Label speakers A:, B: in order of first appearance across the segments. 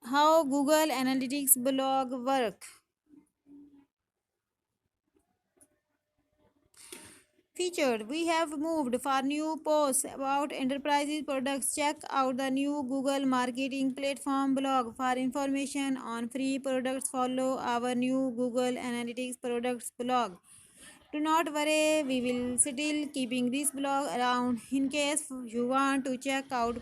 A: How Google Analytics blog work. Featured. We have moved for new posts about enterprises products. Check out the new Google Marketing Platform blog for information on free products. Follow our new Google Analytics products blog. Do not worry, we will still keeping this blog around in case you want to check out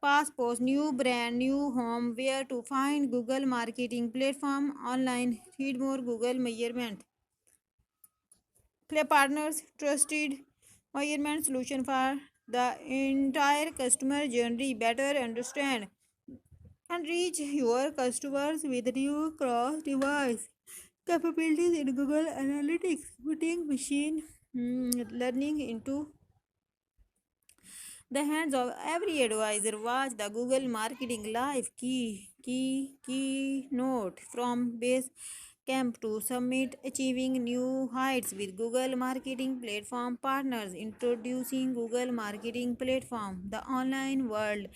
A: past post, new brand, new home, where to find Google Marketing Platform online. Read more Google measurement. Play partners trusted measurement solution for the entire customer journey. Better understand and reach your customers with new cross device capabilities in Google Analytics, putting machine learning into the hands of every advisor. Watch the Google Marketing Live keynote from base camp to summit, achieving new heights with Google Marketing Platform partners. Introducing Google Marketing Platform. The online world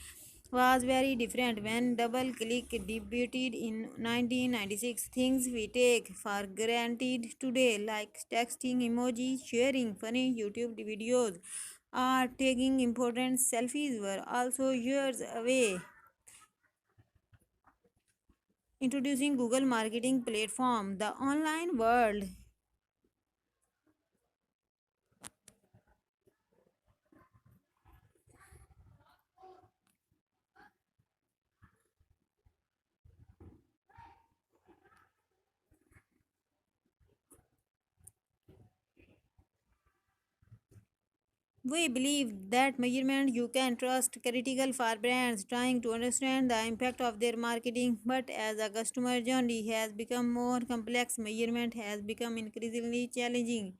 A: was very different when DoubleClick debuted in 1996. Things we take for granted today, like texting emojis, sharing funny YouTube videos, or taking important selfies, were also years away. Introducing Google Marketing Platform, the online world. We believe that measurement you can trust critical for brands trying to understand the impact of their marketing, but as a customer journey has become more complex, measurement has become increasingly challenging.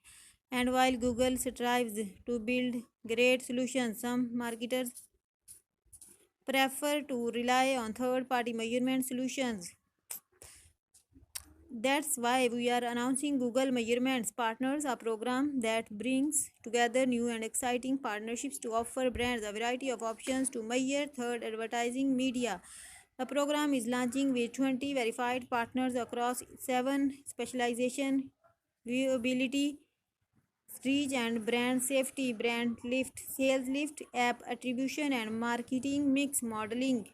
A: And while Google strives to build great solutions, some marketers prefer to rely on third-party measurement solutions. That's why we are announcing Google Measurements Partners, a program that brings together new and exciting partnerships to offer brands a variety of options to measure third advertising media. The program is launching with 20 verified partners across 7 specializations: viewability, reach and brand safety, brand lift, sales lift, app attribution, and marketing modeling.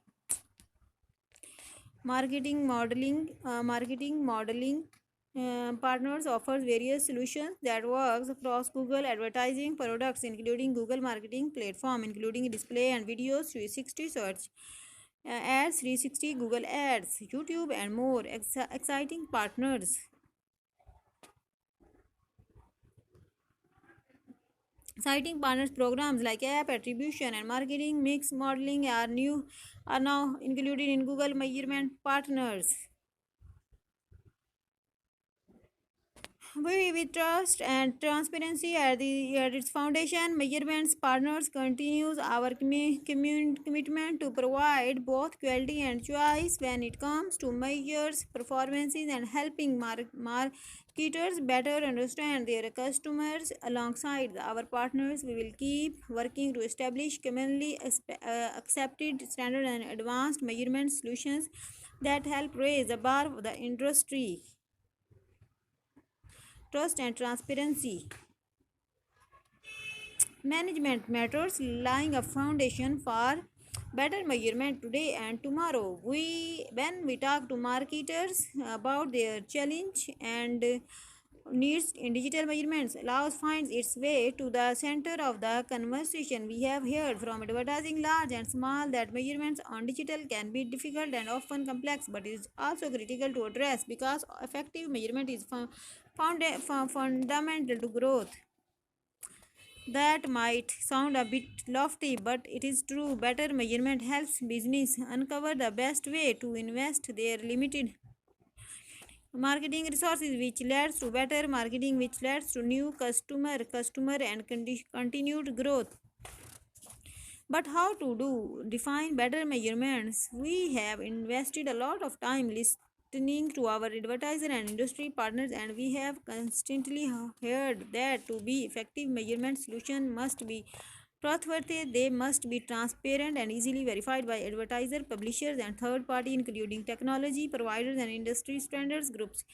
A: Partners offers various solutions that works across Google advertising products, including Google Marketing Platform, including display and videos, 360 search, ads, 360 Google Ads, YouTube, and more. Exciting partners. Citing partners programs like app attribution and marketing mix modeling are now included in Google Measurement Partners. We, with trust and transparency at its foundation, Measurements Partners continues our commitment to provide both quality and choice when it comes to measures, performances, and helping marketers better understand their customers. Alongside our partners, we will keep working to establish commonly accepted standards and advanced measurement solutions that help raise the bar of the industry. Trust and transparency. Management matters, laying a foundation for better measurement today and tomorrow. When we talk to marketers about their challenge and needs in digital measurements, allows finds its way to the center of the conversation. We have heard from advertising large and small that measurements on digital can be difficult and often complex, but it is also critical to address because effective measurement is fundamental to growth. That might sound a bit lofty, but it is true. Better measurement helps business uncover the best way to invest their limited marketing resources, which leads to better marketing, which leads to new customer and continued growth. But how to define better measurements? We have invested a lot of time listening to our advertiser and industry partners, and we have constantly heard that to be effective measurement solution must be Trustworthy, they must be transparent and easily verified by advertisers, publishers, and third party, including technology providers and industry standards groups.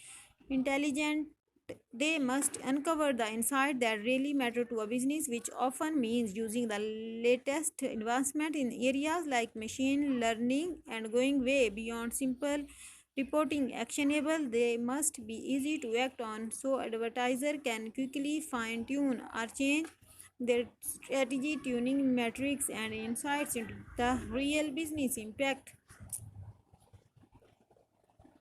A: Intelligent, they must uncover the insight that really matter to a business, which often means using the latest advancement in areas like machine learning and going way beyond simple reporting. Actionable, they must be easy to act on so advertiser can quickly fine tune or change their strategy, tuning metrics and insights into the real business impact.